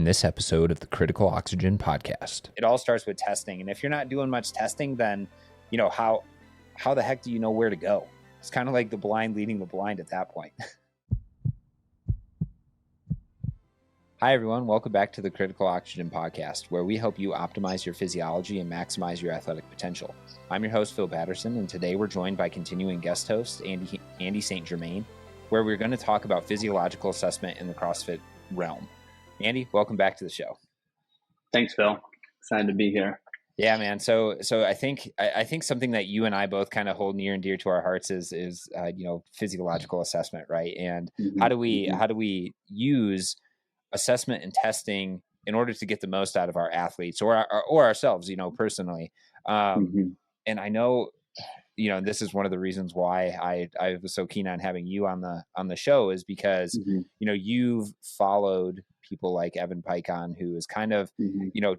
in this episode of the Critical Oxygen Podcast. It all starts with testing. And if you're not doing much testing, then, how the heck do you know where to go? It's kind of like the blind leading the blind at that point. Hi, everyone. Welcome back to the Critical Oxygen Podcast, where we help you optimize your physiology and maximize your athletic potential. I'm your host, Phil Patterson, and today we're joined by continuing guest host, Andy St. Germain, where we're going to talk about physiological assessment in the CrossFit realm. Andy, welcome back to the show. Thanks, Phil. Excited to be here. Yeah, man. So I think something that you and I both kind of hold near and dear to our hearts is physiological assessment, right? And how do we use assessment and testing in order to get the most out of our athletes or ourselves, personally. And I know, this is one of the reasons why I was so keen on having you on the show is because, you've followed people like Evan Pycon, who is kind of,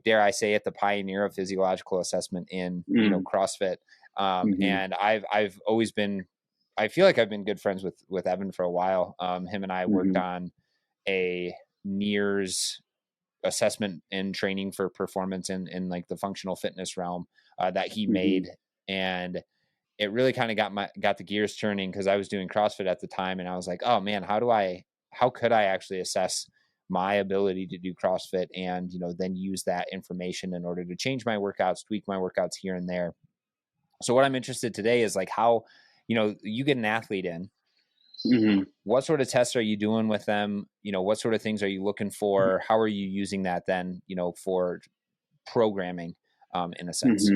dare I say it, the pioneer of physiological assessment in, CrossFit. And I've always been, I feel like I've been good friends with Evan for a while. Him and I worked on a NEARS assessment and training for performance in like the functional fitness realm that he made. And it really kind of got the gears turning because I was doing CrossFit at the time. And I was like, oh man, how could I actually assess my ability to do CrossFit and, then use that information in order to change my workouts, tweak my workouts here and there. So what I'm interested today is like how, you get an athlete in, what sort of tests are you doing with them? What sort of things are you looking for? How are you using that then, for programming, in a sense?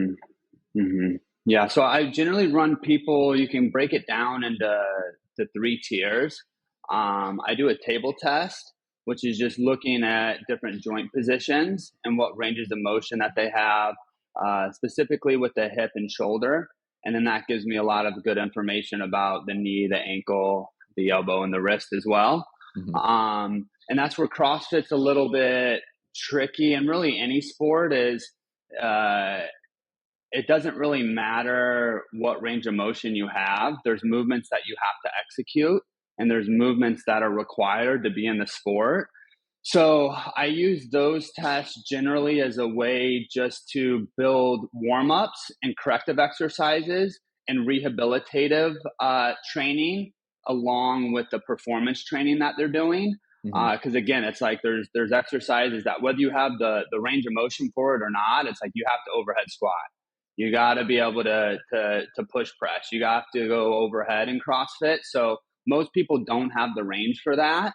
Yeah. So I generally run people, you can break it down into three tiers. I do a table test, which is just looking at different joint positions and what ranges of motion that they have, specifically with the hip and shoulder. And then that gives me a lot of good information about the knee, the ankle, the elbow, and the wrist as well. And that's where CrossFit's a little bit tricky. And really any sport is, it doesn't really matter what range of motion you have. There's movements that you have to execute, and there's movements that are required to be in the sport. So I use those tests generally as a way just to build warm-ups and corrective exercises and rehabilitative training along with the performance training that they're doing. Because again, it's like there's exercises that whether you have the range of motion for it or not, it's like you have to overhead squat. You got to be able to push press. You have to go overhead in CrossFit. So most people don't have the range for that.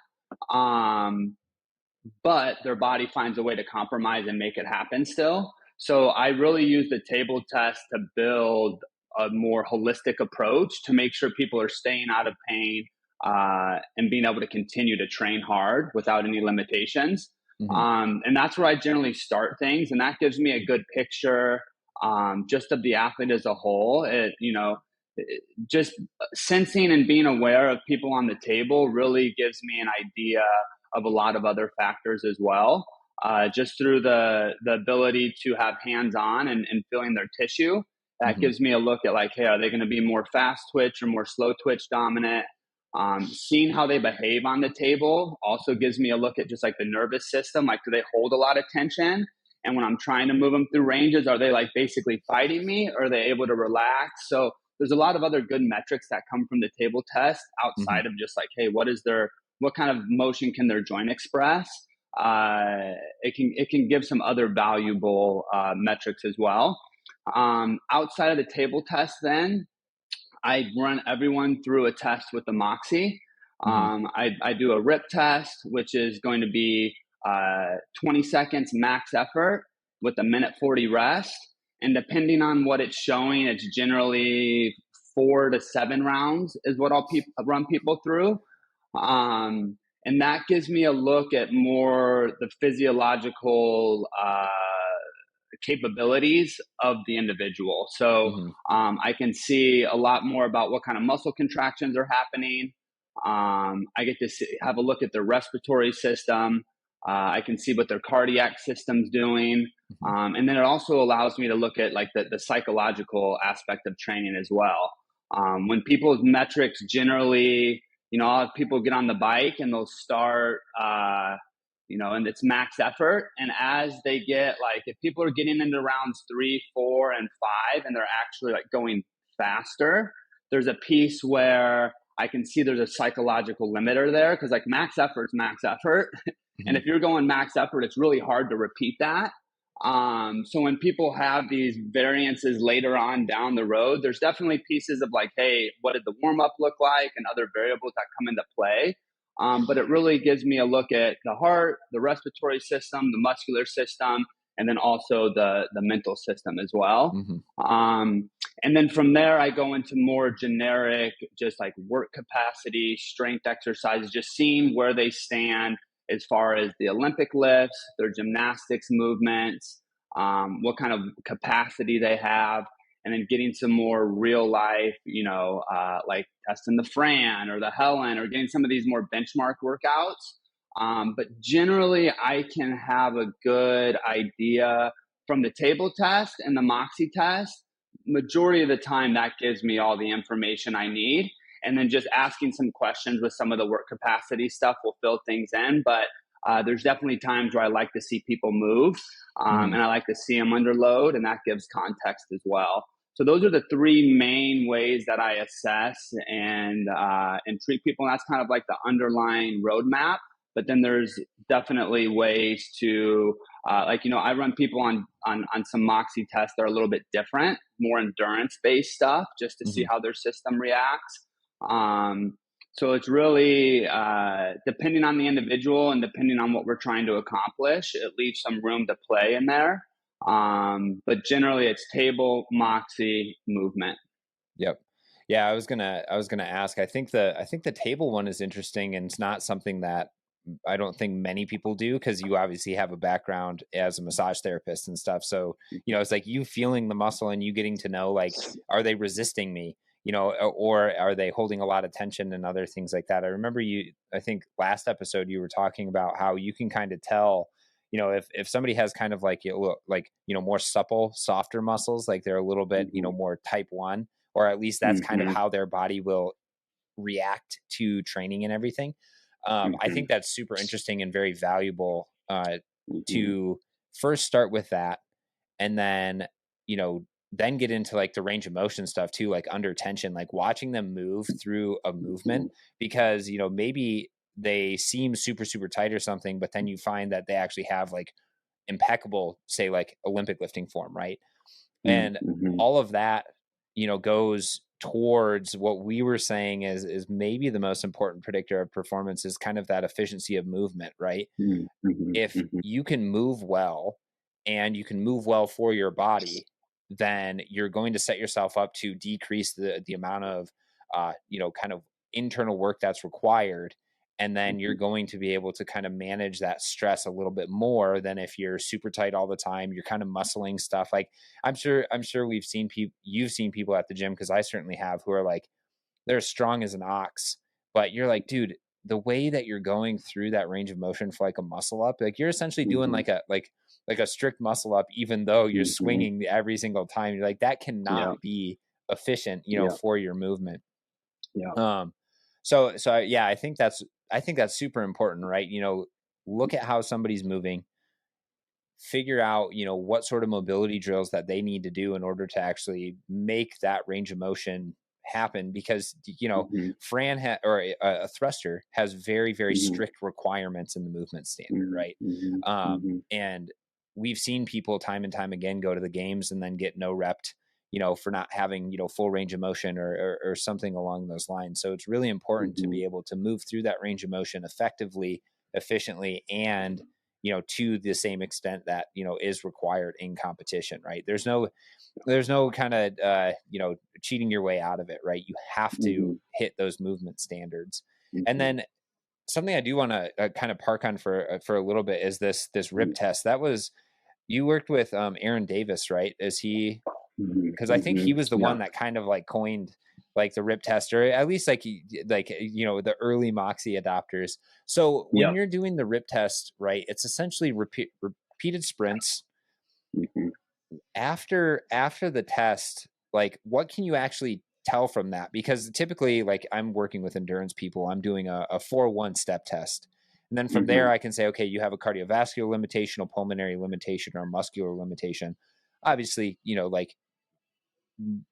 But their body finds a way to compromise and make it happen still. So I really use the table test to build a more holistic approach to make sure people are staying out of pain and being able to continue to train hard without any limitations. And that's where I generally start things. And that gives me a good picture just of the athlete as a whole. Just sensing and being aware of people on the table really gives me an idea of a lot of other factors as well. Just through the ability to have hands-on and feeling their tissue, that gives me a look at like, hey, are they going to be more fast twitch or more slow twitch dominant? Seeing how they behave on the table also gives me a look at just like the nervous system. Like, do they hold a lot of tension? And when I'm trying to move them through ranges, are they like basically fighting me, or are they able to relax? So there's a lot of other good metrics that come from the table test outside of just like, hey, what kind of motion can their joint express? It can give some other valuable metrics as well. Outside of the table test, then I run everyone through a test with the Moxy. I do a rip test, which is going to be 20 seconds max effort with a minute 40 rest. And depending on what it's showing, it's generally 4 to 7 rounds is what I'll run people through. And that gives me a look at more the physiological capabilities of the individual. So I can see a lot more about what kind of muscle contractions are happening. I get to have a look at their respiratory system. I can see what their cardiac system's doing. And then it also allows me to look at like the psychological aspect of training as well. When people's metrics generally, I'll have people get on the bike and they'll start, and it's max effort. And as they get, like, if people are getting into rounds 3, 4, and 5, and they're actually like going faster, there's a piece where I can see there's a psychological limiter there, because like max effort is max effort. And if you're going max effort, it's really hard to repeat that. So when people have these variances later on down the road, there's definitely pieces of like, hey, what did the warm up look like, and other variables that come into play. But it really gives me a look at the heart, the respiratory system, the muscular system, and then also the mental system as well. And then from there, I go into more generic, just like work capacity, strength exercises, just seeing where they stand as far as the Olympic lifts, their gymnastics movements, what kind of capacity they have, and then getting some more real life, like testing the Fran or the Helen, or getting some of these more benchmark workouts. But generally, I can have a good idea from the table test and the Moxy test. Majority of the time, that gives me all the information I need. And then just asking some questions with some of the work capacity stuff will fill things in. But there's definitely times where I like to see people move, and I like to see them under load, and that gives context as well. So those are the 3 main ways that I assess and treat people. And that's kind of like the underlying roadmap. But then there's definitely ways to, I run people on some Moxy tests that are a little bit different, more endurance-based stuff, just to see how their system reacts. So it's really depending on the individual and depending on what we're trying to accomplish, it leaves some room to play in there. But generally it's table, Moxy, movement. Yep. Yeah, I was gonna ask. I think the table one is interesting, and it's not something that I don't think many people do, because you obviously have a background as a massage therapist and stuff. So, it's like you feeling the muscle and you getting to know, like, are they resisting me? Or are they holding a lot of tension and other things like that? I remember I think last episode you were talking about how you can kind of tell, if somebody has kind of like, more supple, softer muscles, like they're a little bit, more type 1, or at least that's kind of how their body will react to training and everything. I think that's super interesting and very valuable to first start with that, and then, then get into like the range of motion stuff too, like under tension, like watching them move through a movement, because, maybe they seem super, super tight or something, but then you find that they actually have like impeccable, say like Olympic lifting form, right? And all of that, goes towards what we were saying is maybe the most important predictor of performance, is kind of that efficiency of movement, right? If you can move well and you can move well for your body, then you're going to set yourself up to decrease the amount of, kind of internal work that's required. And then you're going to be able to kind of manage that stress a little bit more than if you're super tight all the time. You're kind of muscling stuff. Like I'm sure you've seen people at the gym, because I certainly have, who are like, they're as strong as an ox, but you're like, dude, the way that you're going through that range of motion for like a muscle up, like you're essentially doing like a strict muscle up, even though you're swinging every single time. You're like, that cannot be efficient, for your movement. So yeah, I think that's super important, right? Look at how somebody's moving, figure out, what sort of mobility drills that they need to do in order to actually make that range of motion happen, because, Fran or a thruster has very, very strict requirements in the movement standard, right? And we've seen people time and time again go to the games and then get no repped, for not having, full range of motion or something along those lines. So it's really important to be able to move through that range of motion effectively, efficiently, and, to the same extent that, is required in competition, right? There's no kind of, cheating your way out of it, right? You have to hit those movement standards. And then something I do want to kind of park on for a little bit is this rip test. That was, you worked with Aaron Davis, right? Is he? Because I think he was the one that kind of like coined like the rip test, or at least like the early Moxy adopters. So when you're doing the rip test, right, it's essentially repeated sprints. After the test, like what can you actually tell from that? Because typically, like I'm working with endurance people, I'm doing a 4-1 step test. And then from there, I can say, okay, you have a cardiovascular limitation, a pulmonary limitation, or a muscular limitation. Obviously, like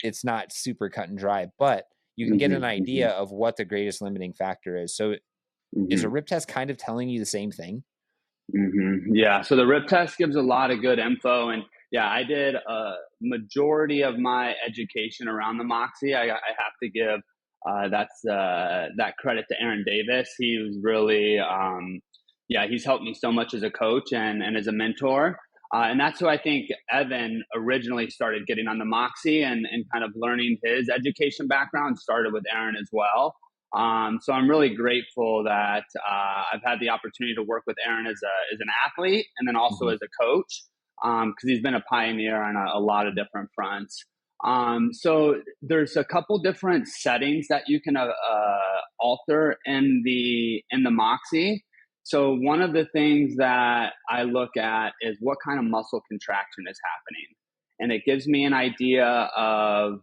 it's not super cut and dry, but you can get an idea of what the greatest limiting factor is. So is a rip test kind of telling you the same thing? Yeah. So the rip test gives a lot of good info. And yeah, I did a majority of my education around the Moxy. I have to give that credit to Aaron Davis. He was really, he's helped me so much as a coach and as a mentor. And that's who I think Evan originally started getting on the Moxy and kind of learning his education background started with Aaron as well. So I'm really grateful that I've had the opportunity to work with Aaron as an athlete and then also as a coach, because he's been a pioneer on a lot of different fronts. So there's a couple different settings that you can alter in the Moxy. So one of the things that I look at is what kind of muscle contraction is happening, and it gives me an idea of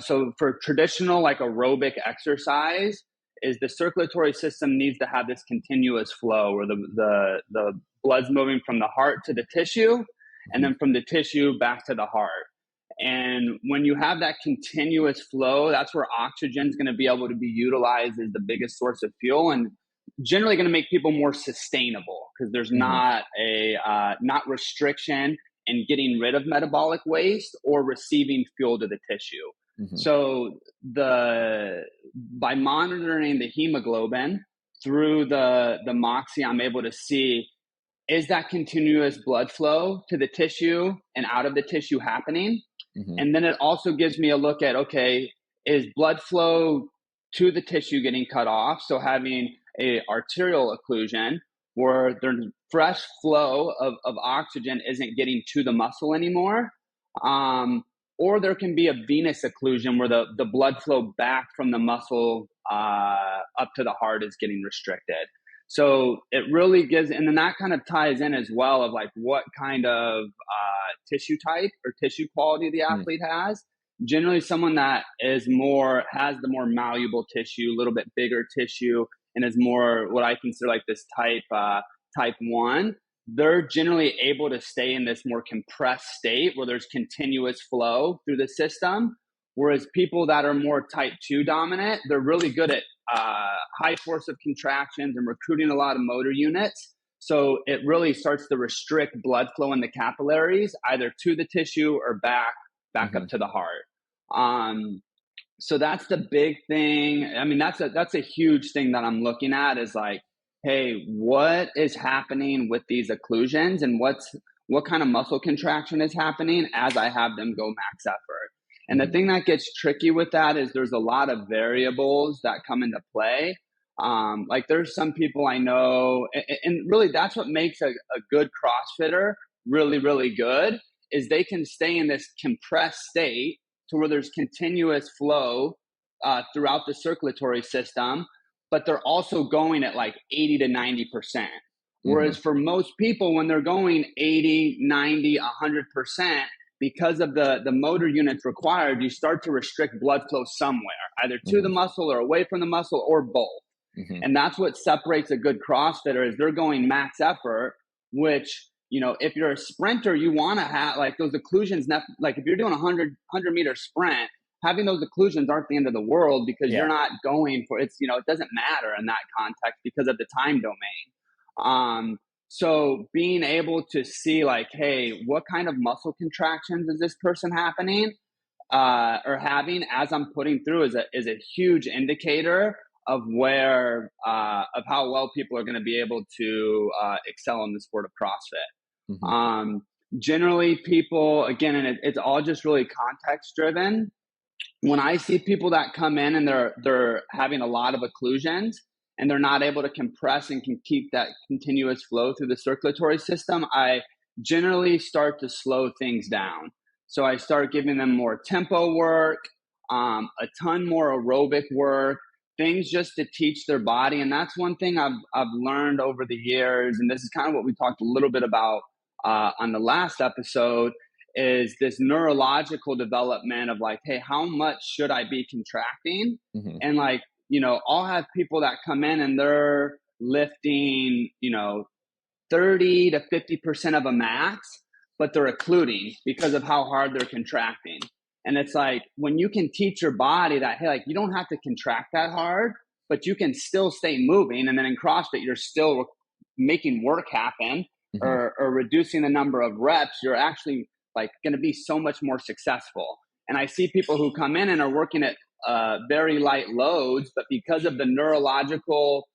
so for traditional like aerobic exercise, is the circulatory system needs to have this continuous flow where the blood's moving from the heart to the tissue and then from the tissue back to the heart. And when you have that continuous flow, that's where oxygen is going to be able to be utilized as the biggest source of fuel and generally going to make people more sustainable because there's not restriction in getting rid of metabolic waste or receiving fuel to the tissue. So by monitoring the hemoglobin through the Moxy, I'm able to see, is that continuous blood flow to the tissue and out of the tissue happening? And then it also gives me a look at, okay, is blood flow to the tissue getting cut off? So having a arterial occlusion where there's fresh flow of oxygen isn't getting to the muscle anymore. Or there can be a venous occlusion where the blood flow back from the muscle up to the heart is getting restricted. So it really gives, and then that kind of ties in as well of like what kind of tissue type or tissue quality the athlete has. Generally, someone that has the more malleable tissue, a little bit bigger tissue, and is more what I consider like this type 1. They're generally able to stay in this more compressed state where there's continuous flow through the system. Whereas people that are more type 2 dominant, they're really good at high force of contractions and recruiting a lot of motor units. So it really starts to restrict blood flow in the capillaries, either to the tissue or back up to the heart. So that's the big thing. I mean, that's a huge thing that I'm looking at is like, hey, what is happening with these occlusions and what kind of muscle contraction is happening as I have them go max effort. And the thing that gets tricky with that is there's a lot of variables that come into play. Like there's some people I know, and really that's what makes a good CrossFitter really, really good is they can stay in this compressed state to where there's continuous flow throughout the circulatory system, but they're also going at like 80 to 90%. Whereas for most people, when they're going 80, 90, 100%, because of the motor units required, you start to restrict blood flow somewhere, either to the muscle or away from the muscle or both. And that's what separates a good CrossFitter is they're going max effort, which, if you're a sprinter, you want to have like those occlusions. Like if you're doing a 100 meter sprint, having those occlusions aren't the end of the world because you're not going for it doesn't matter in that context because of the time domain. So being able to see like, hey, what kind of muscle contractions is this person happening or having as I'm putting through is a huge indicator of where of how well people are going to be able to excel in the sport of CrossFit. Generally, people again, and it's all just really context driven. When I see people that come in and they're having a lot of occlusions and they're not able to compress and can keep that continuous flow through the circulatory system, I generally start to slow things down. So I start giving them more tempo work, a ton more aerobic work, things just to teach their body. And that's one thing I've learned over the years. And this is kind of what we talked a little bit about on the last episode is this neurological development of like, hey, how much should I be contracting? And like, I'll have people that come in and they're lifting, 30 to 50% of a max, but they're occluding because of how hard they're contracting. And it's like, when you can teach your body that, hey, like, you don't have to contract that hard, but you can still stay moving. And then in CrossFit, you're still making work happen, or reducing the number of reps. You're actually like going to be so much more successful. And I see people who come in and are working at very light loads, but because of the neurological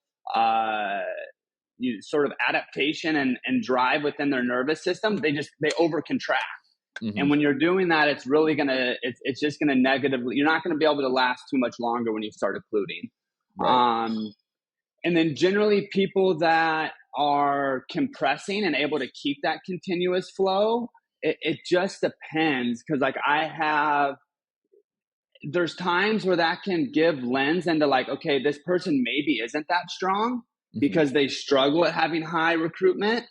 sort of adaptation and drive within their nervous system, they over contract. And when you're doing that, it's really it's just gonna negatively, you're not gonna be able to last too much longer when you start occluding. Right. And then generally people that are compressing and able to keep that continuous flow, it just depends. Cause like there's times where that can give lens into like, okay, this person maybe isn't that strong because they struggle at having high recruitment.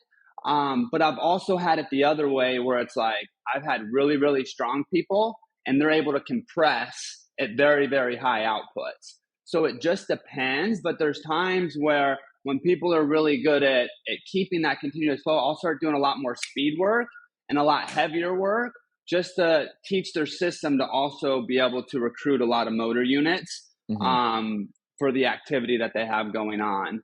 But I've also had it the other way where it's like, I've had really, really strong people and they're able to compress at very, very high outputs. So it just depends. But there's times where when people are really good at keeping that continuous flow, I'll start doing a lot more speed work and a lot heavier work just to teach their system to also be able to recruit a lot of motor units for the activity that they have going on.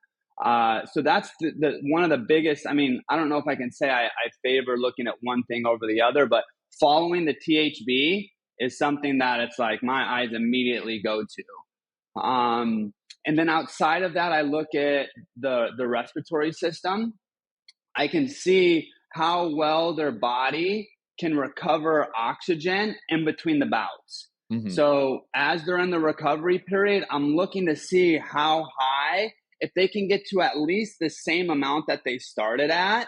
So that's the one of the biggest. I mean, I don't know if I can say I favor looking at one thing over the other, but following the THB is something that it's like my eyes immediately go to. And then outside of that, I look at the respiratory system. I can see how well their body can recover oxygen in between the bouts. So as they're in the recovery period, I'm looking to see how high, if they can get to at least the same amount that they started at,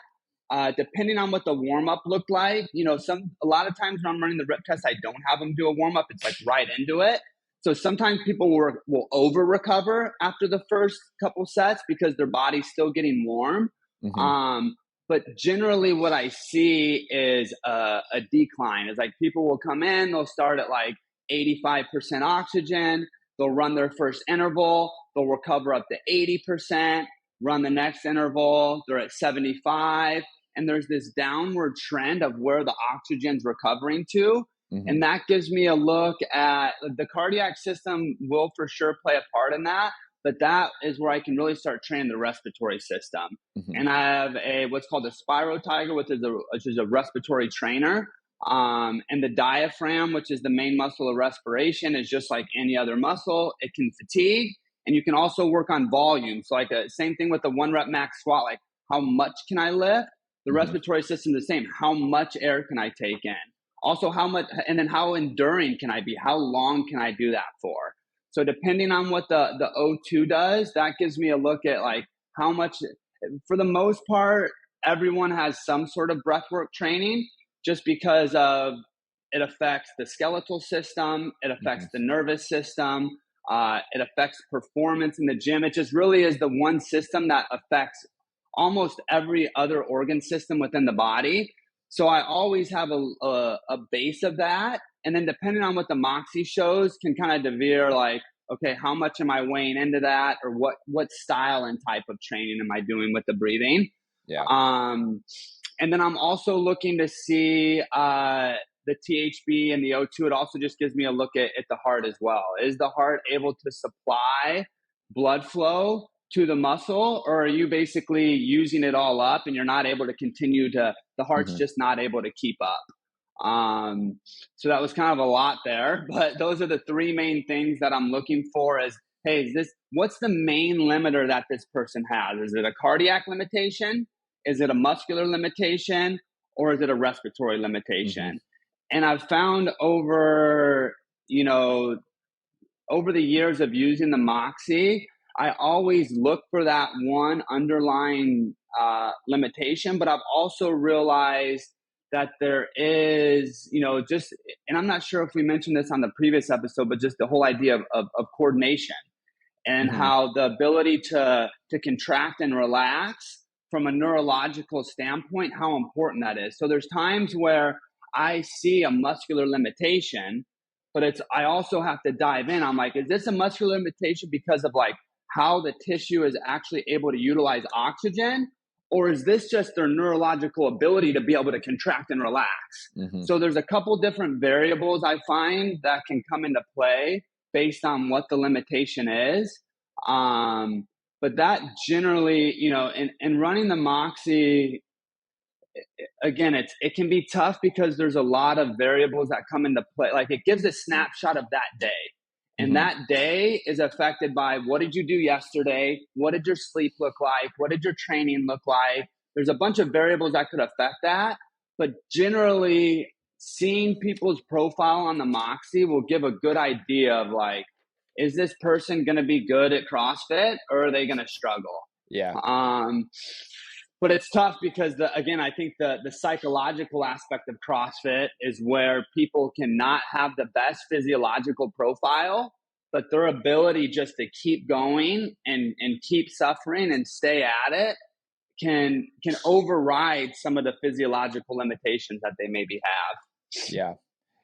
depending on what the warm-up looked like. A lot of times when I'm running the rep test, I don't have them do a warm-up. It's like right into it. So sometimes people will over-recover after the first couple sets because their body's still getting warm. But generally what I see is a decline. It's like people will come in, they'll start at like 85% oxygen, they'll run their first interval, they'll recover up to 80%, run the next interval, they're at 75, and there's this downward trend of where the oxygen's recovering to. And that gives me a look at the cardiac system will for sure play a part in that, but that is where I can really start training the respiratory system. And I have what's called a Spiro Tiger, which is a respiratory trainer. And the diaphragm, which is the main muscle of respiration, is just like any other muscle. It can fatigue, and you can also work on volume. So like same thing with the 1 rep max squat, like how much can I lift? The respiratory system is the same. How much air can I take in? Also how much, and then how enduring can I be? How long can I do that for? So depending on what the O2 does, that gives me a look at like how much. For the most part, everyone has some sort of breathwork training just because of it affects the skeletal system, it affects the nervous system, it affects performance in the gym. It just really is the one system that affects almost every other organ system within the body. So I always have a base of that. And then depending on what the Moxy shows can kind of deveer like, okay, how much am I weighing into that? Or what style and type of training am I doing with the breathing? Yeah. And then I'm also looking to see the THB and the O2. It also just gives me a look at the heart as well. Is the heart able to supply blood flow to the muscle, or are you basically using it all up and you're not able to continue the heart's just not able to keep up? So that was kind of a lot there, but those are the three main things that I'm looking for is, hey, what's the main limiter that this person has? Is it a cardiac limitation? Is it a muscular limitation? Or is it a respiratory limitation? And I've found over the years of using the Moxy, I always look for that one underlying limitation, but I've also realized that there is, and I'm not sure if we mentioned this on the previous episode, but just the whole idea of coordination and how the ability to contract and relax from a neurological standpoint, how important that is. So there's times where I see a muscular limitation, but I also have to dive in. I'm like, is this a muscular limitation because of like how the tissue is actually able to utilize oxygen? Or is this just their neurological ability to be able to contract and relax? Mm-hmm. So there's a couple different variables I find that can come into play based on what the limitation is. But that generally, you know, in running the Moxy, again, it can be tough because there's a lot of variables that come into play. Like it gives a snapshot of that day. And Mm-hmm. that day is affected by what did you do yesterday? What did your sleep look like? What did your training look like? There's a bunch of variables that could affect that. But generally, seeing people's profile on the Moxy will give a good idea of like, is this person going to be good at CrossFit or are they going to struggle? Yeah. But it's tough because again, I think the psychological aspect of CrossFit is where people cannot have the best physiological profile, but their ability just to keep going and keep suffering and stay at it can override some of the physiological limitations that they maybe have.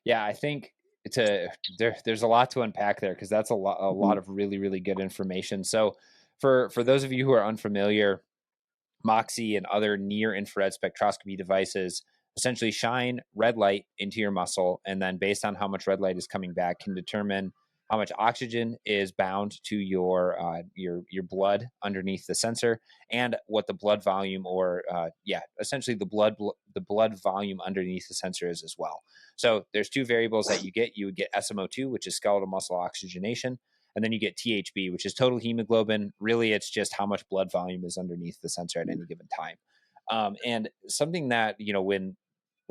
Yeah. I think there's a lot to unpack there because that's a lot of really, really good information. So for those of you who are unfamiliar, Moxy and other near infrared spectroscopy devices essentially shine red light into your muscle, and then based on how much red light is coming back can determine how much oxygen is bound to your blood underneath the sensor, and what the blood volume essentially the blood volume underneath the sensor is as well. So there's two variables that you get. You would get SMO2, which is skeletal muscle oxygenation, and then you get THB, which is total hemoglobin. Really, it's just how much blood volume is underneath the sensor at any given time. And something that, you know, when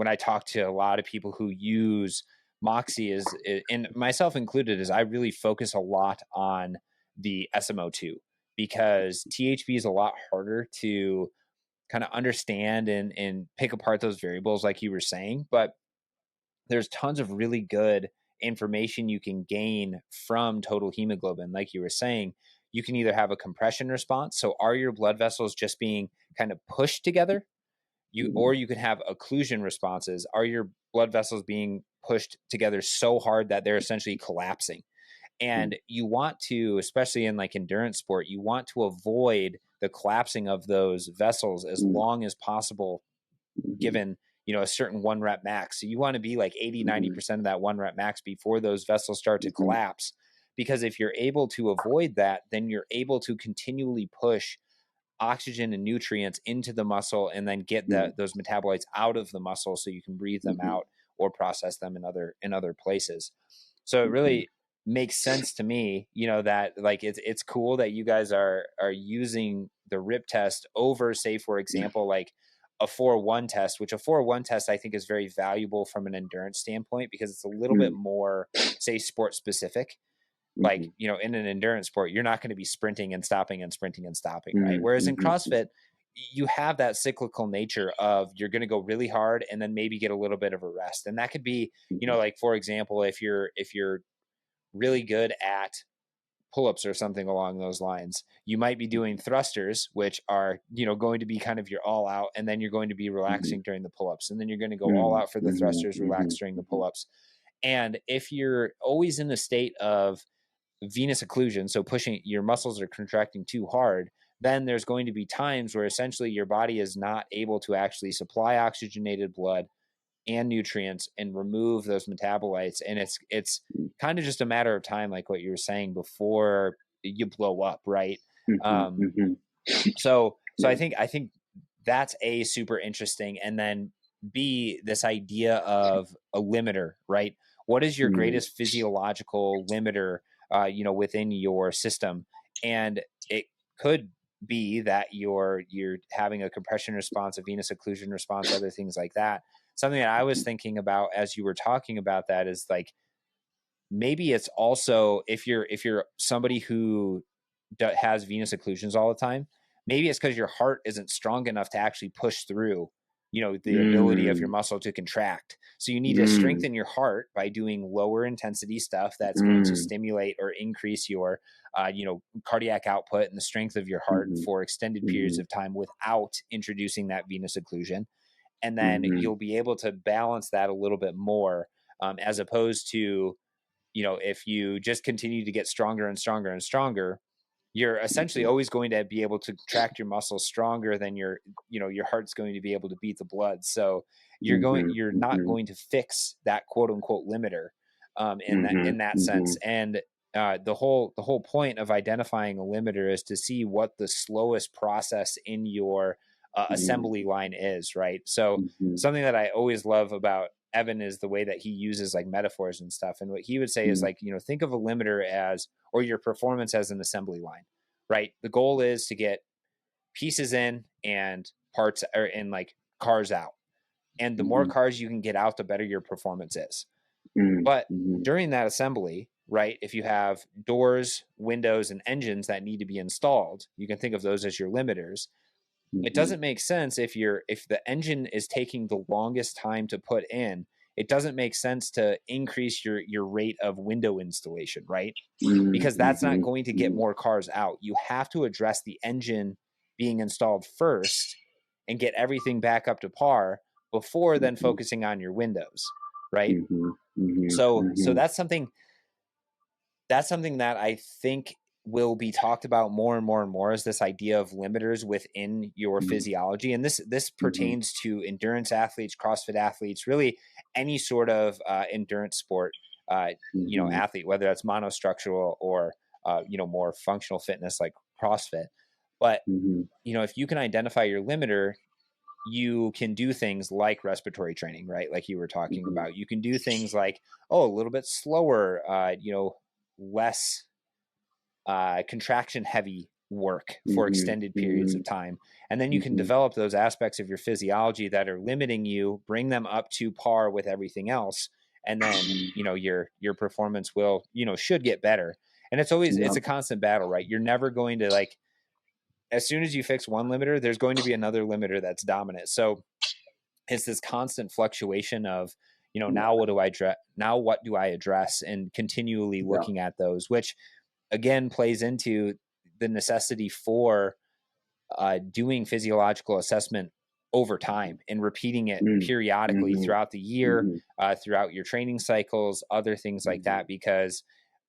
I talk to a lot of people who use Moxy and myself included, is I really focus a lot on the SMO2 because THB is a lot harder to kind of understand and pick apart those variables like you were saying. But there's tons of really good information you can gain from total hemoglobin. Like you were saying, you can either have a compression response. So are your blood vessels just being kind of pushed together? Or you could have occlusion responses. Are your blood vessels being pushed together so hard that they're essentially collapsing? And you want to, especially in like endurance sport, you want to avoid the collapsing of those vessels as long as possible, given, you know, a certain 1 rep max. So you want to be like 80-90% of that 1 rep max before those vessels start to collapse. Because if you're able to avoid that, then you're able to continually push oxygen and nutrients into the muscle and then get those metabolites out of the muscle so you can breathe them out or process them in other places. So it really makes sense to me, you know, that like it's cool that you guys are using the RIP test over, say, for example, like a 4-1 test, which a 4-1 test I think is very valuable from an endurance standpoint because it's a little bit more, say, sport specific. Like, you know, in an endurance sport, you're not going to be sprinting and stopping and sprinting and stopping, right? Whereas in CrossFit, you have that cyclical nature of you're going to go really hard and then maybe get a little bit of a rest. And that could be, you know, like, for example, if you're really good at pull-ups or something along those lines, you might be doing thrusters, which are, you know, going to be kind of your all out, and then you're going to be relaxing during the pull-ups, and then you're going to go all out for the thrusters, relax during the pull-ups. And if you're always in a state of venous occlusion, so pushing your muscles are contracting too hard, then there's going to be times where essentially your body is not able to actually supply oxygenated blood and nutrients and remove those metabolites. And it's kind of just a matter of time, like what you were saying, before you blow up, right? So I think that's A, super interesting. And then B, this idea of a limiter, right? What is your greatest physiological limiter, you know, within your system? And it could be that you're having a compression response, a venous occlusion response, other things like that. Something that I was thinking about as you were talking about that is like, maybe it's also, if you're somebody who has venous occlusions all the time, maybe it's because your heart isn't strong enough to actually push through, you know, the ability of your muscle to contract. So you need to strengthen your heart by doing lower intensity stuff that's going to stimulate or increase your, you know, cardiac output and the strength of your heart for extended periods of time without introducing that venous occlusion. And then you'll be able to balance that a little bit more, as opposed to if you just continue to get stronger and stronger and stronger, you're essentially always going to be able to contract your muscles stronger than your heart's going to be able to beat the blood. So you're not going to fix that quote unquote limiter in that sense. And the whole point of identifying a limiter is to see what the slowest process in your assembly line is, right? So something that I always love about Evan is the way that he uses like metaphors and stuff. And what he would say is like, think of a limiter as, or your performance as an assembly line, right? The goal is to get pieces in and parts or in like cars out. And the more cars you can get out, the better your performance is. But during that assembly, right, if you have doors, windows, and engines that need to be installed, you can think of those as your limiters. It doesn't make sense if the engine is taking the longest time to put in. It doesn't make sense to increase your rate of window installation, right? Because that's not going to get more cars out. You have to address the engine being installed first and get everything back up to par before then focusing on your windows, right? So that's something that I think will be talked about more and more and more, is this idea of limiters within your physiology. And this pertains to endurance athletes, CrossFit athletes, really any sort of endurance sport, athlete, whether that's monostructural or, more functional fitness like CrossFit. But, if you can identify your limiter, you can do things like respiratory training, right? Like you were talking about. You can do things like, a little bit slower, less contraction heavy work for extended periods of time. And then you can develop those aspects of your physiology that are limiting you, bring them up to par with everything else. And then, your performance will, should get better. And it's always, it's a constant battle, right? You're never going to like, as soon as you fix one limiter, there's going to be another limiter that's dominant. So it's this constant fluctuation of, now what do I address, and continually looking at those, which again plays into the necessity for doing physiological assessment over time and repeating it periodically throughout the year, throughout your training cycles, other things like that. Because,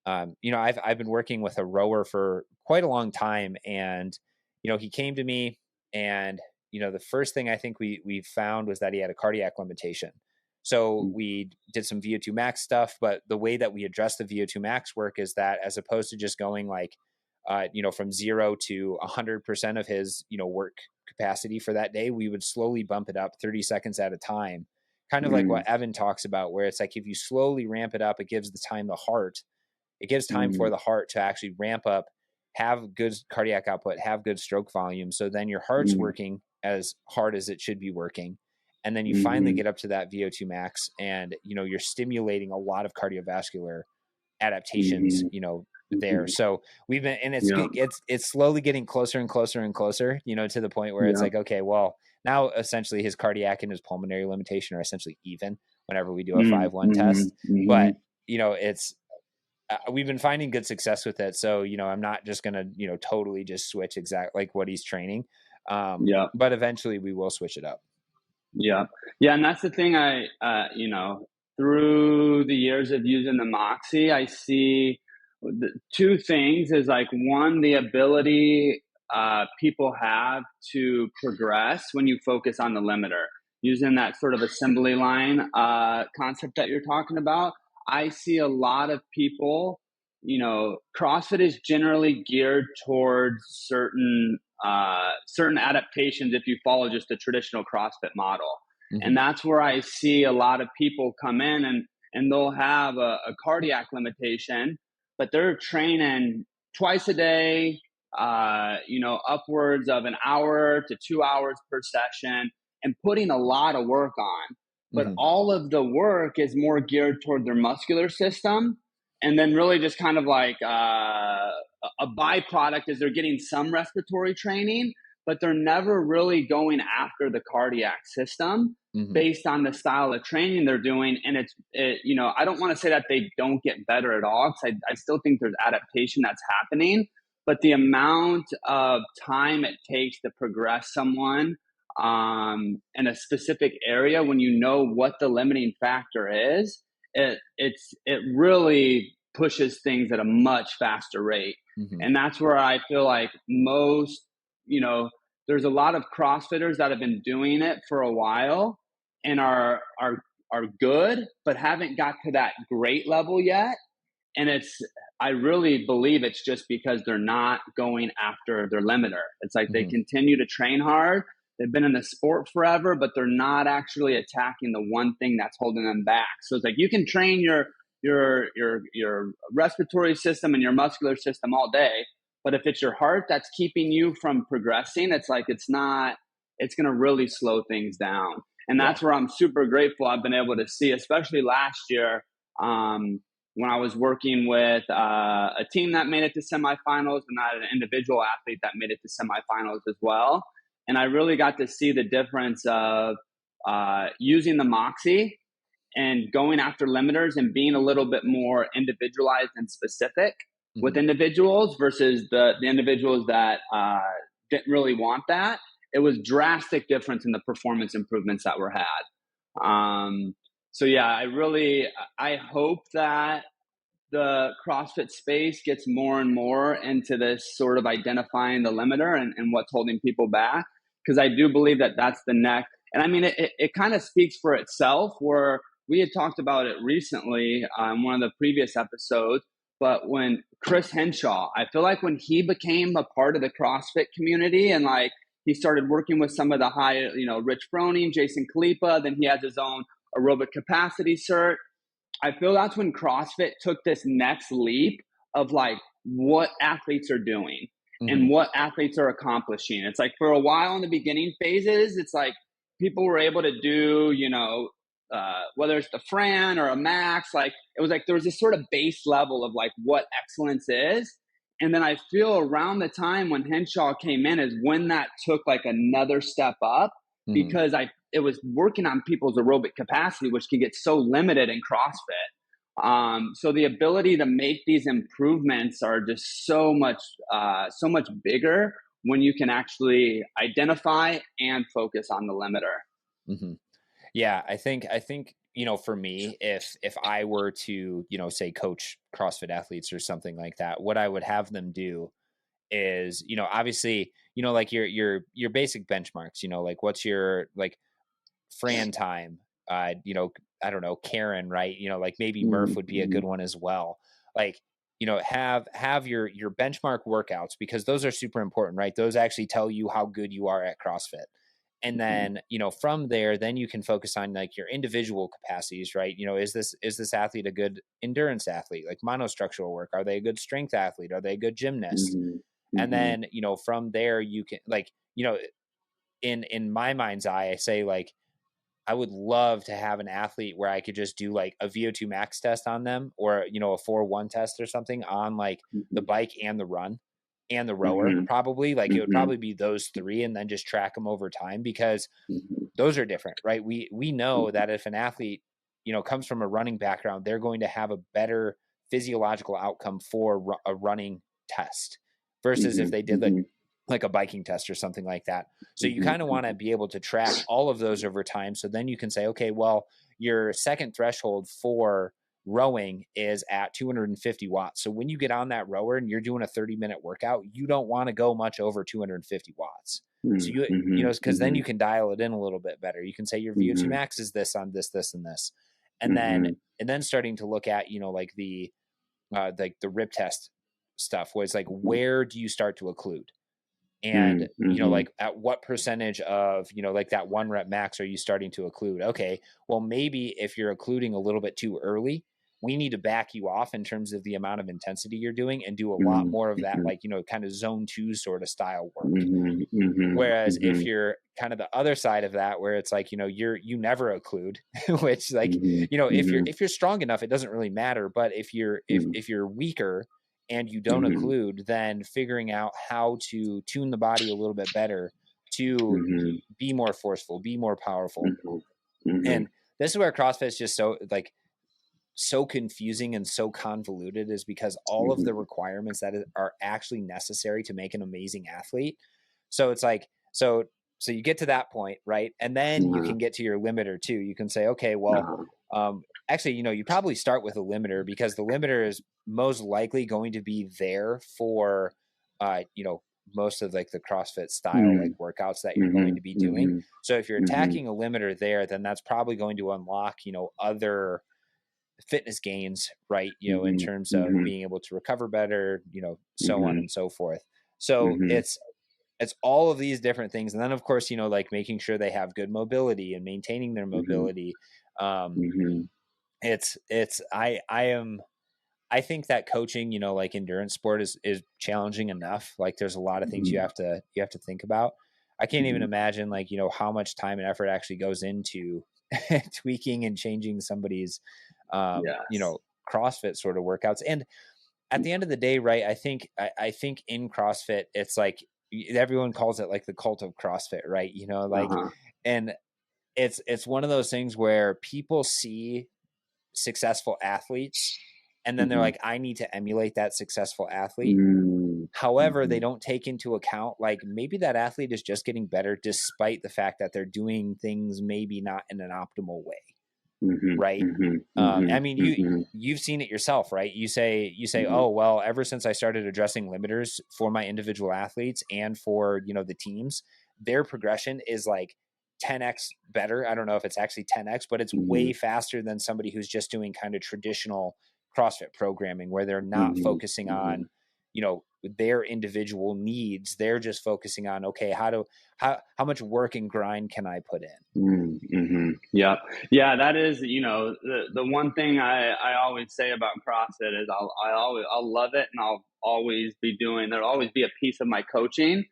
I've been working with a rower for quite a long time, and, he came to me and, the first thing I think we found was that he had a cardiac limitation. So we did some VO2 max stuff, but the way that we address the VO2 max work is that as opposed to just going like, from 0 to 100% of his, work capacity for that day, we would slowly bump it up 30 seconds at a time. Kind of like what Evan talks about, where it's like, if you slowly ramp it up, it gives time for the heart to actually ramp up, have good cardiac output, have good stroke volume. So then your heart's working as hard as it should be working. And then you finally get up to that VO2 max, and, you're stimulating a lot of cardiovascular adaptations, there. So we've been, and it's slowly getting closer and closer and closer, to the point where it's like, okay, well, now essentially his cardiac and his pulmonary limitation are essentially even whenever we do a 5-1 test. But, it's, we've been finding good success with it. So, I'm not just going to, totally just switch exactly like what he's training. But eventually we will switch it up. Yeah. And that's the thing through the years of using the Moxy, I see two things is like, one, the ability people have to progress when you focus on the limiter, using that sort of assembly line concept that you're talking about. I see a lot of people, CrossFit is generally geared towards certain adaptations if you follow just the traditional CrossFit model. And that's where I see a lot of people come in and they'll have a cardiac limitation, but they're training twice a day, upwards of an hour to 2 hours per session, and putting a lot of work on. But all of the work is more geared toward their muscular system. And then really just kind of like a byproduct is they're getting some respiratory training, but they're never really going after the cardiac system based on the style of training they're doing. And I don't want to say that they don't get better at all, because I still think there's adaptation that's happening, but the amount of time it takes to progress someone in a specific area, when you know what the limiting factor is, it really pushes things at a much faster rate. Mm-hmm. And that's where I feel like most, there's a lot of CrossFitters that have been doing it for a while and are good, but haven't got to that great level yet. And I really believe it's just because they're not going after their limiter. It's like they continue to train hard. They've been in the sport forever, but they're not actually attacking the one thing that's holding them back. So it's like you can train your respiratory system and your muscular system all day, but if it's your heart that's keeping you from progressing, it's like it's going to really slow things down. And that's where I'm super grateful I've been able to see, especially last year, when I was working with a team that made it to semifinals, and I had an individual athlete that made it to semifinals as well. And I really got to see the difference of using the Moxy and going after limiters and being a little bit more individualized and specific with individuals versus the individuals that didn't really want that. It was drastic difference in the performance improvements that were had. So yeah, I hope that the CrossFit space gets more and more into this sort of identifying the limiter and what's holding people back. Because I do believe that that's the next. And I mean, it kind of speaks for itself, where we had talked about it recently in one of the previous episodes. But when Chris Henshaw, I feel like when he became a part of the CrossFit community and like he started working with some of the high, Rich Froning, Jason Khalipa, then he has his own aerobic capacity cert. I feel that's when CrossFit took this next leap of like what athletes are doing and what athletes are accomplishing. It's like for a while in the beginning phases, it's like people were able to do, whether it's the Fran or a Max, like it was like there was this sort of base level of like what excellence is. And then I feel around the time when Henshaw came in is when that took like another step up, because it was working on people's aerobic capacity, which can get so limited in CrossFit. So the ability to make these improvements are just so much bigger when you can actually identify and focus on the limiter. Yeah, I think for me, if I were to say coach CrossFit athletes or something like that, what I would have them do is obviously like your basic benchmarks, like what's your like Fran time, I don't know, Karen, right? Like maybe Murph would be a good one as well. Like have your benchmark workouts, because those are super important, right? Those actually tell you how good you are at CrossFit. And then from there, then you can focus on like your individual capacities, right? Is this athlete a good endurance athlete, like monostructural work? Are they a good strength athlete? Are they a good gymnast? And then from there you can like in my mind's eye, I say like I would love to have an athlete where I could just do like a VO2 max test on them, or a 4-1 test or something on like the bike and the run and the rower. Probably like it would probably be those three, and then just track them over time, because those are different, right? We know that if an athlete comes from a running background, they're going to have a better physiological outcome for a running test versus if they did like a biking test or something like that. So you kind of want to be able to track all of those over time. So then you can say, okay, well, your second threshold for rowing is at 250 watts. So when you get on that rower and you're doing a 30-minute workout, you don't want to go much over 250 watts. So because then you can dial it in a little bit better. You can say your VO2 max is this on this, this, and this. And then starting to look at, like the rip test stuff was like, where do you start to occlude? And, like at what percentage of, like that 1 rep max are you starting to occlude? Okay, well, maybe if you're occluding a little bit too early, we need to back you off in terms of the amount of intensity you're doing and do a lot more of that, like, kind of zone 2 sort of style work. Whereas if you're kind of the other side of that, where it's like, you never occlude, which like, if you're strong enough, it doesn't really matter. But if you're weaker and you don't occlude, then figuring out how to tune the body a little bit better to be more forceful, be more powerful. And this is where CrossFit is just so confusing and so convoluted, is because all of the requirements that are actually necessary to make an amazing athlete. So it's like, so you get to that point, right? And then you can get to your limiter too. You can say, okay, well, actually, you probably start with a limiter, because the limiter is most likely going to be there for, most of like the CrossFit style, like workouts that you're going to be doing. So if you're attacking a limiter there, then that's probably going to unlock, other fitness gains, right? In terms of being able to recover better, so on and so forth. So it's all of these different things. And then of course, like making sure they have good mobility and maintaining their mobility. I think that coaching, like endurance sport is challenging enough. Like there's a lot of things you have to think about. I can't even imagine like, how much time and effort actually goes into tweaking and changing somebody's, CrossFit sort of workouts. And at the end of the day, right, I think in CrossFit, it's like everyone calls it like the cult of CrossFit, right? And it's one of those things where people see successful athletes and then they're like, I need to emulate that successful athlete. However, they don't take into account like maybe that athlete is just getting better despite the fact that they're doing things maybe not in an optimal way. Right. I mean, you've seen it yourself, right? You say, oh, well, ever since I started addressing limiters for my individual athletes and for, the teams, their progression is like 10x better. I don't know if it's actually 10x, but it's way faster than somebody who's just doing kind of traditional CrossFit programming where they're not focusing on, their individual needs. They're just focusing on, okay, how much work and grind can I put in? Yeah. That is, the one thing I always say about CrossFit is I'll love it. And I'll always be there'll always be a piece of my coaching,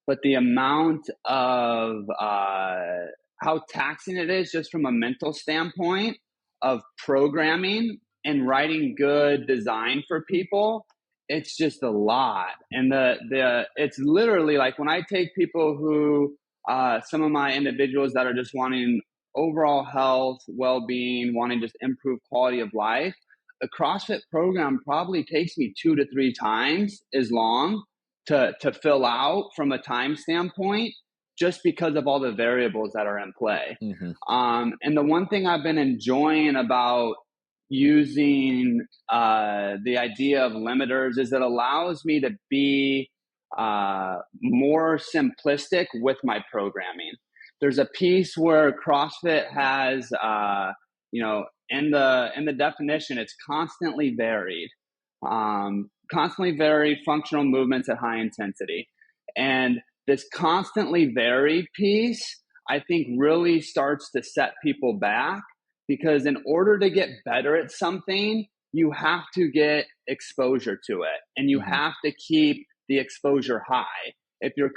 but the amount of, how taxing it is just from a mental standpoint of programming and writing good design for people, it's just a lot. And it's literally like when I take people who, some of my individuals that are just wanting overall health, well-being, wanting just improved quality of life, a CrossFit program probably takes me 2 to 3 times as long to fill out from a time standpoint, just because of all the variables that are in play. And the one thing I've been enjoying about using the idea of limiters is it allows me to be more simplistic with my programming. There's a piece where CrossFit has, in the definition, it's constantly varied functional movements at high intensity. And this constantly varied piece, I think, really starts to set people back, because in order to get better at something, you have to get exposure to it, and you have to keep the exposure high. If you're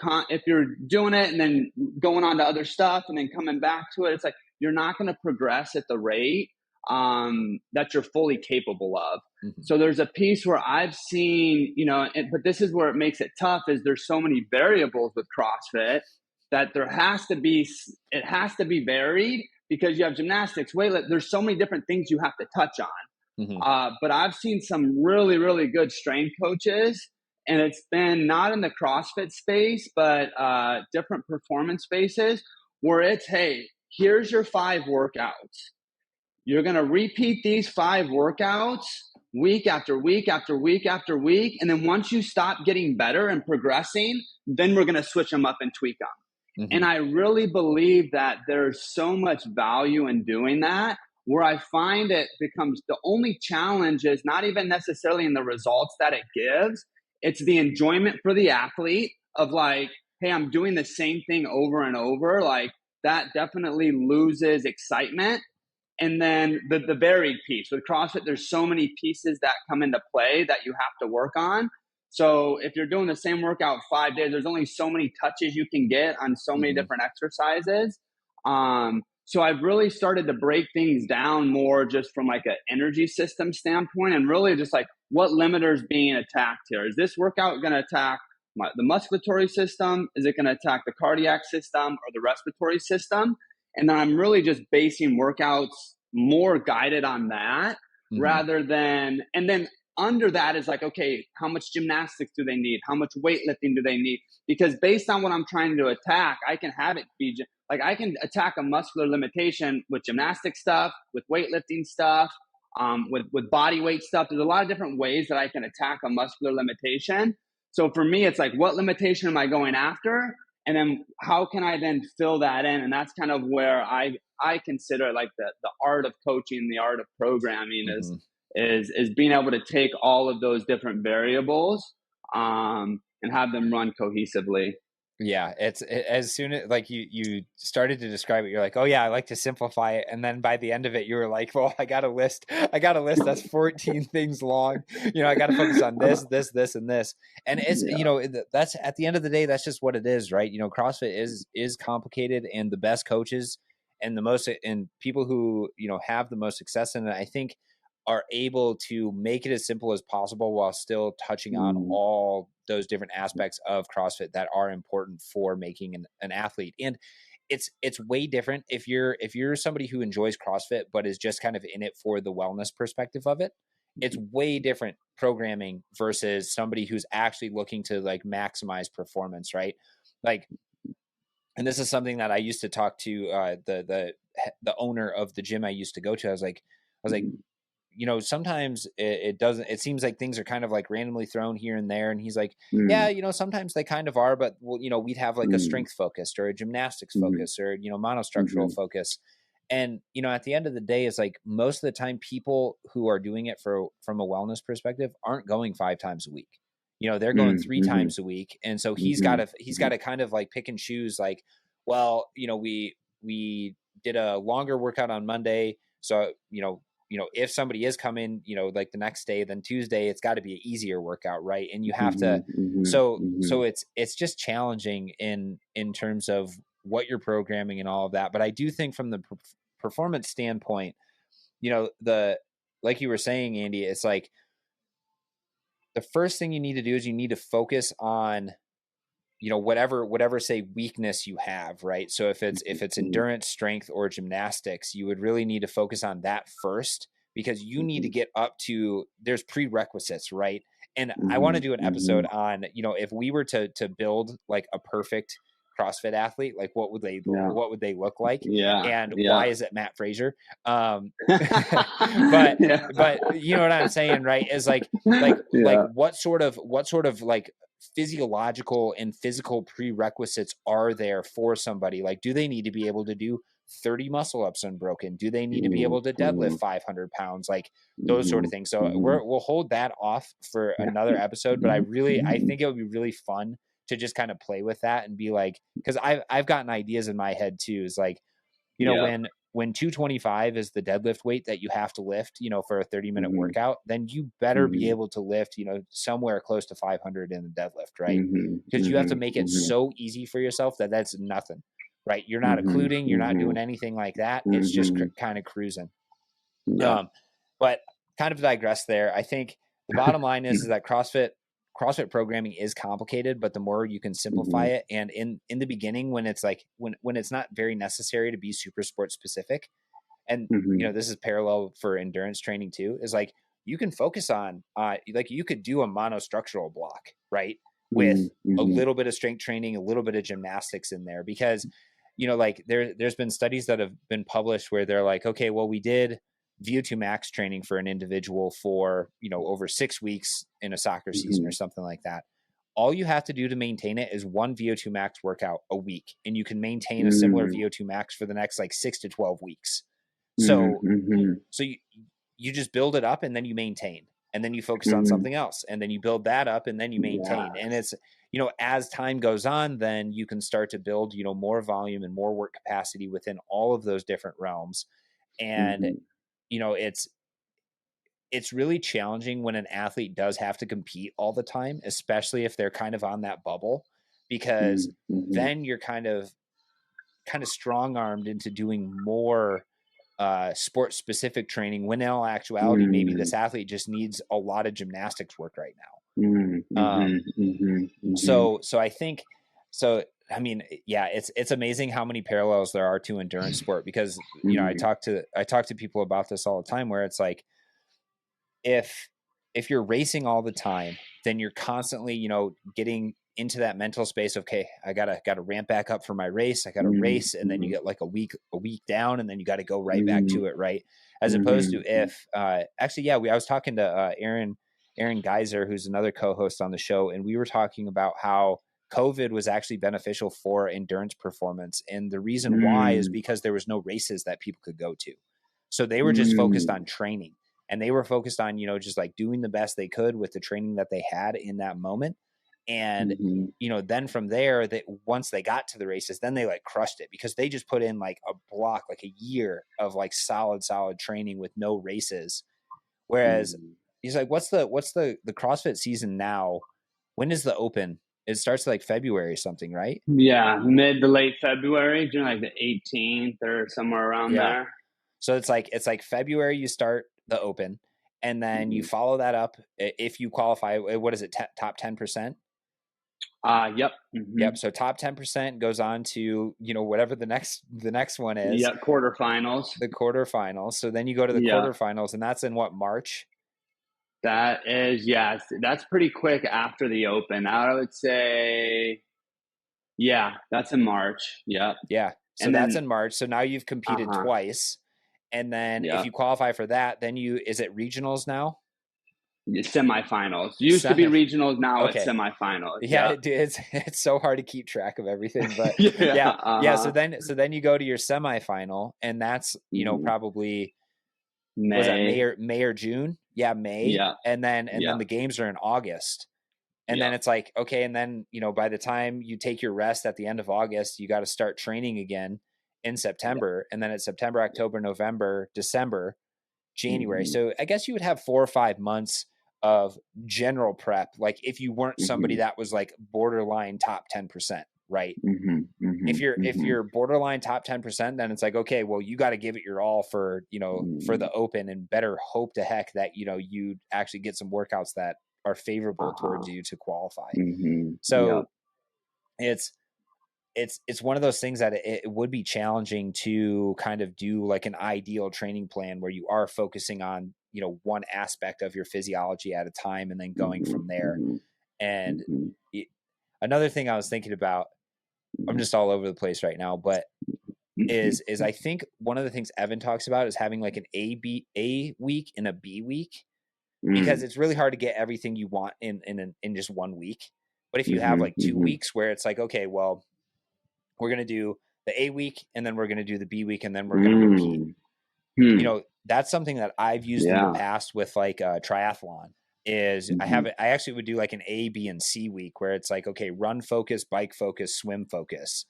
doing it and then going on to other stuff and then coming back to it, it's like you're not going to progress at the rate that you're fully capable of. So there's a piece where I've seen, but this is where it makes it tough, is there's so many variables with CrossFit that it has to be varied, because you have gymnastics, weightlifting, there's so many different things you have to touch on. But I've seen some really, really good strength coaches, and it's been not in the CrossFit space, but different performance spaces, where it's, hey, here's your 5 workouts. You're going to repeat these 5 workouts week after week after week after week. And then once you stop getting better and progressing, then we're going to switch them up and tweak them. And I really believe that there's so much value in doing that, where I find it becomes the only challenge is not even necessarily in the results that it gives. It's the enjoyment for the athlete of like, hey, I'm doing the same thing over and over. Like that definitely loses excitement. And then the varied piece with CrossFit, there's so many pieces that come into play that you have to work on. So if you're doing the same workout 5 days, there's only so many touches you can get on so many different exercises. So I've really started to break things down more just from like an energy system standpoint, and really just like what limiters being attacked here. Is this workout going to attack the musculatory system? Is it going to attack the cardiac system or the respiratory system? And then I'm really just basing workouts more guided on that rather than, and then under that is like, okay, how much gymnastics do they need? How much weightlifting do they need? Because based on what I'm trying to attack, I can have it be like I can attack a muscular limitation with gymnastic stuff, with weightlifting stuff, with body weight stuff. There's a lot of different ways that I can attack a muscular limitation. So for me, it's like, what limitation am I going after? And then how can I then fill that in? And that's kind of where I consider like the art of coaching, the art of programming is being able to take all of those different variables and have them run cohesively. Yeah, as soon as like you started to describe it, you're like, oh yeah, I like to simplify it, and then by the end of it, you were like, well, I got a list that's 14 things long. I got to focus on this, and this, and it's that's at the end of the day, that's just what it is, right? CrossFit is complicated, and the best coaches and people who have the most success in it, I think, are able to make it as simple as possible while still touching on all those different aspects of CrossFit that are important for making an athlete. And it's way different if you're somebody who enjoys CrossFit but is just kind of in it for the wellness perspective of it. It's way different programming versus somebody who's actually looking to like maximize performance, right? Like, and this is something that I used to talk to the owner of the gym I used to go to. I was like, sometimes it seems like things are kind of like randomly thrown here and there. And he's like, yeah, sometimes they kind of are, but we'd have like a strength focused or a gymnastics focus or, monostructural focus. And, at the end of the day, it's like most of the time people who are doing it from a wellness perspective aren't going 5 times a week. They're going 3 times a week. And so he's got to kind of like pick and choose like, well, we did a longer workout on Monday. So, if somebody is coming, like the next day, then Tuesday, it's got to be an easier workout. Right. And you have to, so it's just challenging in terms of what you're programming and all of that. But I do think from the performance standpoint, like you were saying, Andy, it's like the first thing you need to do is you need to focus on, whatever say weakness you have, right? So if it's endurance, strength, or gymnastics, you would really need to focus on that first, because you need to get up to, there's prerequisites, right? And I want to do an episode on, if we were to build like a perfect CrossFit athlete, like what would they look like? And why is it Matt Frazier? But you know what I'm saying, right? Is like what sort of like physiological and physical prerequisites are there for somebody? Like, do they need to be able to do 30 muscle ups unbroken? Do they need to be able to deadlift 500 pounds? Like those sort of things. So we'll hold that off for another episode, but I think it would be really fun to just kind of play with that and be like, because I've gotten ideas in my head too, is like, when 225 is the deadlift weight that you have to lift, for a 30-minute workout, then you better be able to lift, somewhere close to 500 in the deadlift, right? Because you have to make it so easy for yourself that that's nothing, right? You're not occluding, you're not doing anything like that. It's just kind of cruising. But kind of digress there. I think the bottom line is that CrossFit programming is complicated, but the more you can simplify it, and in the beginning, when it's like when it's not very necessary to be super sport specific, and this is parallel for endurance training too, is like you can focus on like you could do a monostructural block, right, with a little bit of strength training, a little bit of gymnastics in there, because like there's been studies that have been published where they're like, okay, well, we did VO2 max training for an individual for, over 6 weeks in a soccer season or something like that. All you have to do to maintain it is one VO2 max workout a week, and you can maintain a similar VO2 max for the next like 6 to 12 weeks. So you just build it up, and then you maintain, and then you focus on something else, and then you build that up, and then you maintain. And it's, as time goes on, then you can start to build, more volume and more work capacity within all of those different realms. And it's really challenging when an athlete does have to compete all the time, especially if they're kind of on that bubble, because then you're kind of strong-armed into doing more sport specific training, when in all actuality, maybe this athlete just needs a lot of gymnastics work right now. So I think, I mean, yeah, it's amazing how many parallels there are to endurance sport, because, I talk to people about this all the time, where it's like, if you're racing all the time, then you're constantly, getting into that mental space of, okay, I gotta ramp back up for my race. I gotta race. And then you get like a week down, and then you got to go right back to it. Right. As opposed to if, actually, I was talking to Aaron Geyser, who's another co-host on the show. And we were talking about how COVID was actually beneficial for endurance performance. And the reason why is because there was no races that people could go to. So they were just focused on training, and they were focused on, just like doing the best they could with the training that they had in that moment. And, then from there, that once they got to the races, then they like crushed it, because they just put in like a block, like a year of like solid training with no races. Whereas he's like, what's the CrossFit season now? When is the Open? It starts like February or something, right? Yeah. Mid to late February, June, like the 18th or somewhere around there. So it's like February, you start the Open, and then you follow that up. If you qualify, what is it? Top 10%? Yep. Yep. So top 10% goes on to, whatever the next one is. Yeah. Quarterfinals. The quarterfinals. So then you go to the quarterfinals, and that's in what, March? That is, yes. That's pretty quick after the Open. I would say, yeah, that's in March. Yep. Yeah. So and that's in March. So now you've competed twice. And then if you qualify for that, then is it regionals now? Semifinals. Used to be regionals, now it's semifinals. Yeah, it's so hard to keep track of everything, but So then you go to your semifinal, and that's probably May. Was that May or June? Yeah, May. Yeah. And then the games are in August. And then it's like, okay, and then by the time you take your rest at the end of August, you got to start training again in September, and then it's September, October, November, December, January. So I guess you would have 4 or 5 months of general prep, like if you weren't somebody that was like borderline top 10%, right? If you're borderline top 10%, then it's like, okay, well, you got to give it your all for for the Open, and better hope to heck that you actually get some workouts that are favorable towards you to qualify. So it's one of those things that it would be challenging to kind of do like an ideal training plan where you are focusing on, one aspect of your physiology at a time, and then going from there. And another thing I was thinking about, I'm just all over the place right now, but is I think one of the things Evan talks about is having like an A week and a B week, because it's really hard to get everything you want in just 1 week. But if you have like 2 weeks where it's like, okay, well, we're going to do the A week, and then we're going to do the B week, and then we're going to repeat. That's something that I've used in the past with like triathlon. Is I actually would do like an A, B, and C week, where it's like, okay, run focus, bike focus, swim focus.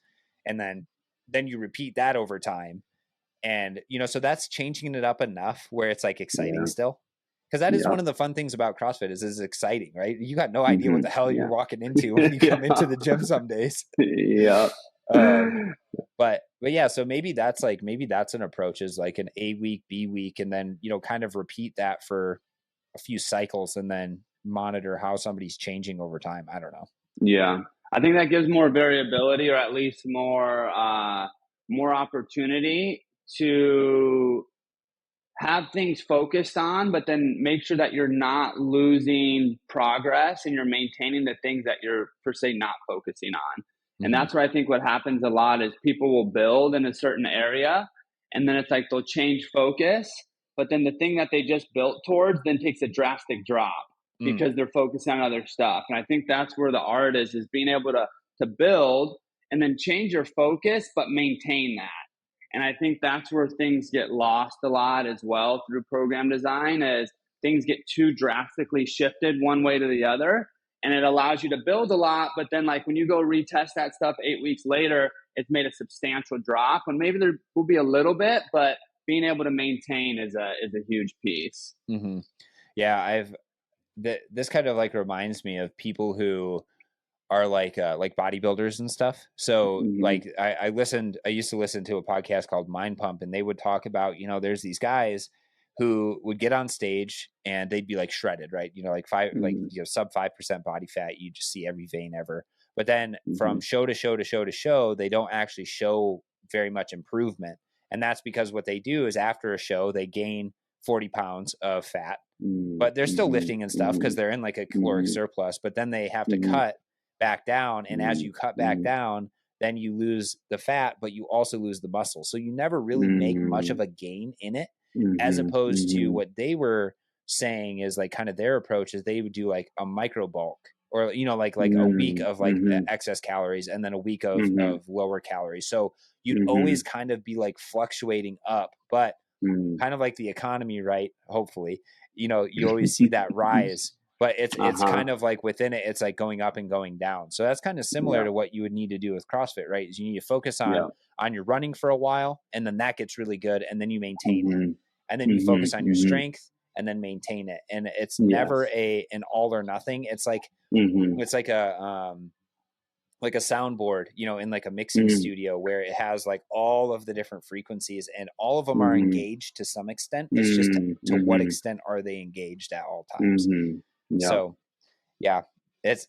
And then you repeat that over time. And, so that's changing it up enough where it's like exciting still. Because that is one of the fun things about CrossFit is it's exciting, right? You got no idea what the hell you're walking into when you come into the gym some days. But yeah, so maybe that's an approach, is like an A week, B week, and then, kind of repeat that for a few cycles, and then monitor how somebody's changing over time. I don't know. Yeah. I think that gives more variability, or at least more opportunity to have things focused on, but then make sure that you're not losing progress and you're maintaining the things that you're per se not focusing on. And that's where I think what happens a lot is people will build in a certain area, and then it's like they'll change focus, but then the thing that they just built towards then takes a drastic drop because they're focusing on other stuff. And I think that's where the art is being able to build and then change your focus, but maintain that. And I think that's where things get lost a lot as well through program design, as things get too drastically shifted one way to the other. And it allows you to build a lot, but then like when you go retest that stuff 8 weeks later, it's made a substantial drop. And maybe there will be a little bit, but being able to maintain is a huge piece. Yeah, this kind of like reminds me of people who are like bodybuilders and stuff. So like I used to listen to a podcast called Mind Pump, and they would talk about, there's these guys who would get on stage and they'd be like shredded, right? Like sub 5% body fat. You just see every vein ever. But then from show to show to show to show, they don't actually show very much improvement. And that's because what they do is after a show, they gain 40 pounds of fat, but they're still lifting and stuff because they're in like a caloric surplus, but then they have to cut back down. And as you cut back down, then you lose the fat, but you also lose the muscle. So you never really make much of a gain in it, as opposed to what they were saying is like kind of their approach is they would do like a micro bulk, or, you know, like a week of like the excess calories and then a week of lower calories. So you'd always kind of be like fluctuating up, but kind of like the economy, right? Hopefully, you know, you always see that rise, but it's kind of like within it, it's like going up and going down. So that's kind of similar to what you would need to do with CrossFit, right? Is you need to focus on your running for a while, and then that gets really good, and then you maintain it, and then you focus on your strength and then maintain it. And it's never an all or nothing. It's like it's like a soundboard, you know, in like a mixing studio where it has like all of the different frequencies and all of them are engaged to some extent. It's just to what extent are they engaged at all times. So yeah, it's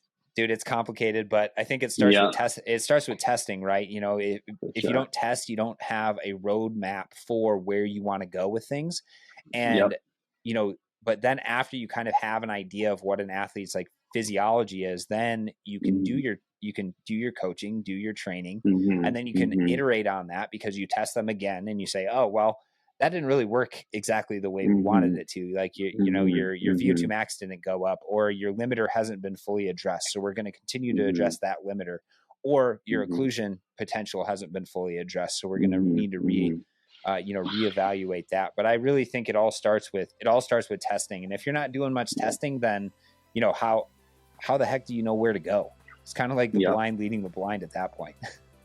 complicated, but I think it starts with it starts with testing, right? You know, if you don't test, you don't have a roadmap for where you want to go with things. And, you know, but then after you kind of have an idea of what an athlete's like physiology is, then you can do your coaching, do your training, and then you can iterate on that because you test them again and you say, oh, well, that didn't really work exactly the way we wanted it to. Like, you know, your VO2 max didn't go up, or your limiter hasn't been fully addressed. So we're going to continue to address that limiter, or your occlusion potential hasn't been fully addressed. So we're going to need to reevaluate that. But I really think it all starts with testing. And if you're not doing much testing, then, you know, how the heck do you know where to go? It's kind of like the blind leading the blind at that point.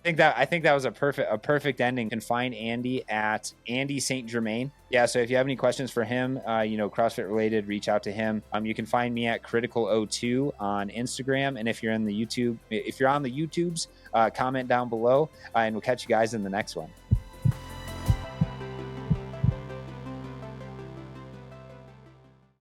I think that was a perfect ending. You can find Andy at Andy St. Germain. Yeah. So if you have any questions for him, you know, CrossFit related, reach out to him. You can find me at Critical02 on Instagram. And if you're on the YouTubes, comment down below, and we'll catch you guys in the next one.